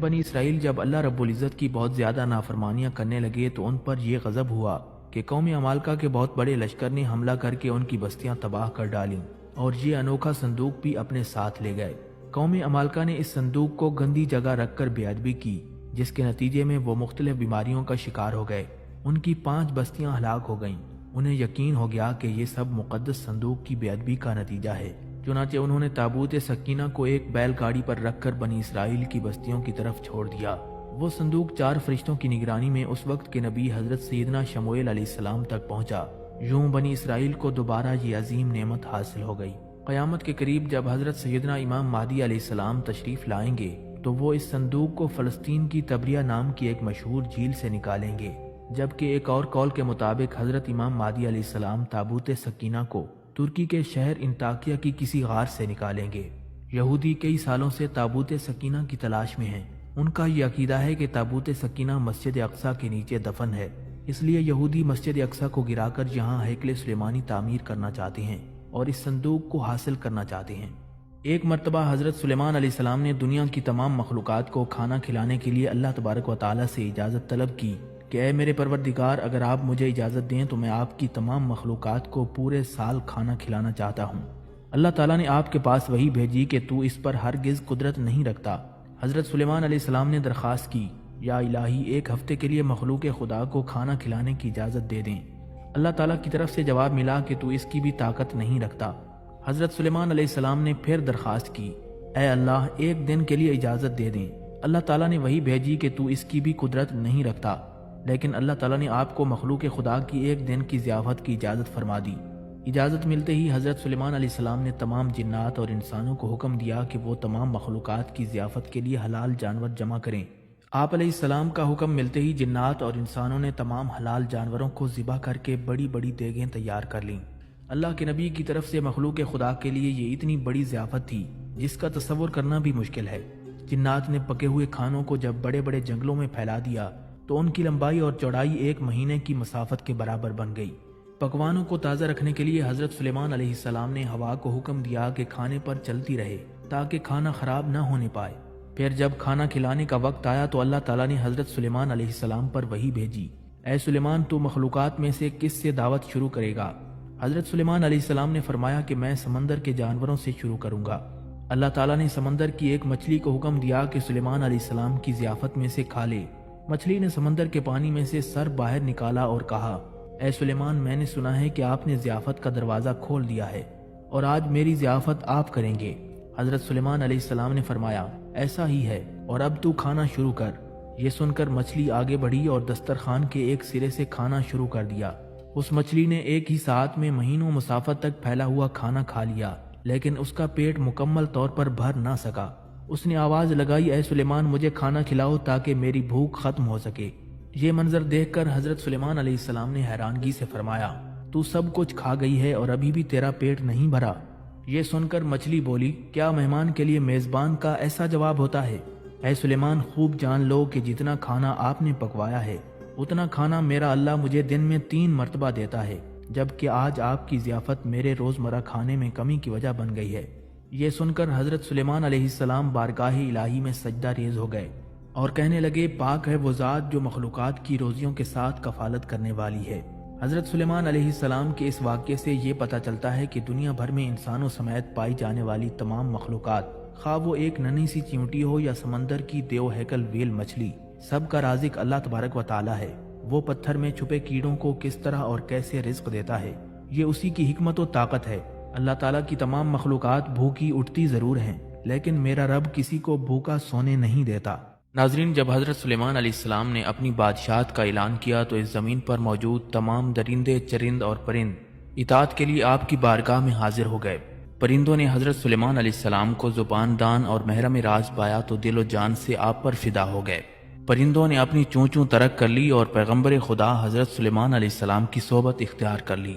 بنی اسرائیل جب اللہ رب العزت کی بہت زیادہ نافرمانیاں کرنے لگے تو ان پر یہ غضب ہوا کہ قوم عمالقہ کے بہت بڑے لشکر نے حملہ کر کے ان کی بستیاں تباہ کر ڈالیں اور یہ انوکھا صندوق بھی اپنے ساتھ لے گئے۔ قوم عمالقہ نے اس صندوق کو گندی جگہ رکھ کر بے ادبی کی، جس کے نتیجے میں وہ مختلف بیماریوں کا شکار ہو گئے۔ ان کی 5 بستیاں ہلاک ہو گئیں۔ انہیں یقین ہو گیا کہ یہ سب مقدس صندوق کی بے ادبی کا نتیجہ ہے، چنانچہ انہوں نے تابوت سکینہ کو ایک بیل گاڑی پر رکھ کر بنی اسرائیل کی بستیوں کی طرف چھوڑ دیا۔ وہ صندوق 4 فرشتوں کی نگرانی میں اس وقت کے نبی حضرت سیدنا شموئیل علیہ السلام تک پہنچا۔ یوں بنی اسرائیل کو دوبارہ یہ عظیم نعمت حاصل ہو گئی۔ قیامت کے قریب جب حضرت سیدنا امام مہدی علیہ السلام تشریف لائیں گے تو وہ اس صندوق کو فلسطین کی تبریہ نام کی ایک مشہور جھیل سے نکالیں گے، جبکہ ایک اور قول کے مطابق حضرت امام مہدی علیہ السلام تابوت سکینہ کو ترکی کے شہر انطاکیہ کی کسی غار سے نکالیں گے۔ یہودی کئی سالوں سے تابوت سکینہ کی تلاش میں ہیں۔ ان کا یہ عقیدہ ہے کہ تابوت سکینہ مسجد اقصیٰ کے نیچے دفن ہے، اس لیے یہودی مسجد اقصیٰ کو گرا کر یہاں ہیکل سلیمانی تعمیر کرنا چاہتے ہیں اور اس صندوق کو حاصل کرنا چاہتے ہیں۔ ایک مرتبہ حضرت سلیمان علیہ السلام نے دنیا کی تمام مخلوقات کو کھانا کھلانے کے لیے اللہ تبارک و تعالیٰ سے اجازت طلب کی کہ اے میرے پروردگار، اگر آپ مجھے اجازت دیں تو میں آپ کی تمام مخلوقات کو پورے سال کھانا کھلانا چاہتا ہوں۔ اللہ تعالیٰ نے آپ کے پاس وحی بھیجی کہ تو اس پر ہرگز قدرت نہیں رکھتا۔ حضرت سلیمان علیہ السلام نے درخواست کی، یا الہی، ایک ہفتے کے لیے مخلوق خدا کو کھانا کھلانے کی اجازت دے دیں۔ اللہ تعالیٰ کی طرف سے جواب ملا کہ تو اس کی بھی طاقت نہیں رکھتا۔ حضرت سلیمان علیہ السلام نے پھر درخواست کی، اے اللہ، ایک دن کے لیے اجازت دے دیں۔ اللہ تعالیٰ نے وحی بھیجی کہ تو اس کی بھی قدرت نہیں رکھتا، لیکن اللہ تعالیٰ نے آپ کو مخلوق خدا کی ایک دن کی ضیافت کی اجازت فرما دی۔ اجازت ملتے ہی حضرت سلیمان علیہ السلام نے تمام جنات اور انسانوں کو حکم دیا کہ وہ تمام مخلوقات کی ضیافت کے لیے حلال جانور جمع کریں۔ آپ علیہ السلام کا حکم ملتے ہی جنات اور انسانوں نے تمام حلال جانوروں کو ذبح کر کے بڑی بڑی دیگیں تیار کر لیں۔ اللہ کے نبی کی طرف سے مخلوق خدا کے لیے یہ اتنی بڑی ضیافت تھی جس کا تصور کرنا بھی مشکل ہے۔ جنات نے پکے ہوئے کھانوں کو جب بڑے بڑے جنگلوں میں پھیلا دیا تو ان کی لمبائی اور چوڑائی 1 مہینے کی مسافت کے برابر بن گئی۔ پکوانوں کو تازہ رکھنے کے لیے حضرت سلیمان علیہ السلام نے ہوا کو حکم دیا کہ کھانے پر چلتی رہے تاکہ کھانا خراب نہ ہونے پائے۔ پھر جب کھانا کھلانے کا وقت آیا تو اللہ تعالیٰ نے حضرت سلیمان علیہ السلام پر وحی بھیجی، اے سلیمان، تو مخلوقات میں سے کس سے دعوت شروع کرے گا؟ حضرت سلیمان علیہ السلام نے فرمایا کہ میں سمندر کے جانوروں سے شروع کروں گا۔ اللہ تعالیٰ نے سمندر کی ایک مچھلی کو حکم دیا کہ سلیمان علیہ السلام کی ضیافت میں سے کھا لے۔ مچھلی نے سمندر کے پانی میں سے سر باہر نکالا اور کہا، اے سلیمان، میں نے سنا ہے کہ آپ نے ضیافت کا دروازہ کھول دیا ہے اور آج میری ضیافت آپ کریں گے۔ حضرت سلیمان علیہ السلام نے فرمایا، ایسا ہی ہے، اور اب تو کھانا شروع کر۔ یہ سن کر مچھلی آگے بڑھی اور دسترخوان کے ایک سرے سے کھانا شروع کر دیا۔ اس مچھلی نے ایک ہی ساتھ میں مہینوں مسافت تک پھیلا ہوا کھانا کھا لیا، لیکن اس کا پیٹ مکمل طور پر بھر نہ سکا۔ اس نے آواز لگائی، اے سلیمان، مجھے کھانا کھلاؤ تاکہ میری بھوک ختم ہو سکے۔ یہ منظر دیکھ کر حضرت سلیمان علیہ السلام نے حیرانگی سے فرمایا، تو سب کچھ کھا گئی ہے اور ابھی بھی تیرا پیٹ نہیں بھرا؟ یہ سن کر مچھلی بولی، کیا مہمان کے لیے میزبان کا ایسا جواب ہوتا ہے؟ اے سلیمان، خوب جان لو کہ جتنا کھانا آپ نے پکوایا ہے اتنا کھانا میرا اللہ مجھے دن میں 3 مرتبہ دیتا ہے، جبکہ آج آپ کی ضیافت میرے روزمرہ کھانے میں کمی کی وجہ بن گئی ہے۔ یہ سن کر حضرت سلیمان علیہ السلام بارگاہ الہی میں سجدہ ریز ہو گئے اور کہنے لگے، پاک ہے وہ ذات جو مخلوقات کی روزیوں کے ساتھ کفالت کرنے والی ہے۔ حضرت سلیمان علیہ السلام کے اس واقعے سے یہ پتہ چلتا ہے کہ دنیا بھر میں انسانوں سمیت پائی جانے والی تمام مخلوقات، خواہ وہ ایک ننھی سی چیونٹی ہو یا سمندر کی دیو ہیکل ویل مچھلی، سب کا رازق اللہ تبارک و تعالی ہے۔ وہ پتھر میں چھپے کیڑوں کو کس طرح اور کیسے رزق دیتا ہے، یہ اسی کی حکمت و طاقت ہے۔ اللہ تعالیٰ کی تمام مخلوقات بھوکی اٹھتی ضرور ہیں، لیکن میرا رب کسی کو بھوکا سونے نہیں دیتا۔ ناظرین، جب حضرت سلیمان علیہ السلام نے اپنی بادشاہت کا اعلان کیا تو اس زمین پر موجود تمام درندے، چرند اور پرند اطاعت کے لیے آپ کی بارگاہ میں حاضر ہو گئے۔ پرندوں نے حضرت سلیمان علیہ السلام کو زبان دان اور محرم راز پایا تو دل و جان سے آپ پر فدا ہو گئے۔ پرندوں نے اپنی چوں چوں ترک کر لی اور پیغمبر خدا حضرت سلیمان علیہ السلام کی صحبت اختیار کر لی۔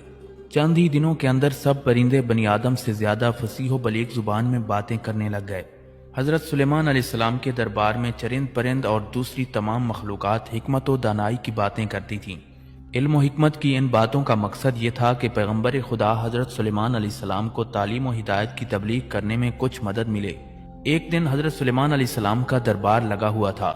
چند ہی دنوں کے اندر سب پرندے بنی آدم سے زیادہ فصیح و بلیغ زبان میں باتیں کرنے لگ گئے۔ حضرت سلیمان علیہ السلام کے دربار میں چرند پرند اور دوسری تمام مخلوقات حکمت و دانائی کی باتیں کرتی تھیں۔ علم و حکمت کی ان باتوں کا مقصد یہ تھا کہ پیغمبر خدا حضرت سلیمان علیہ السلام کو تعلیم و ہدایت کی تبلیغ کرنے میں کچھ مدد ملے۔ ایک دن حضرت سلیمان علیہ السلام کا دربار لگا ہوا تھا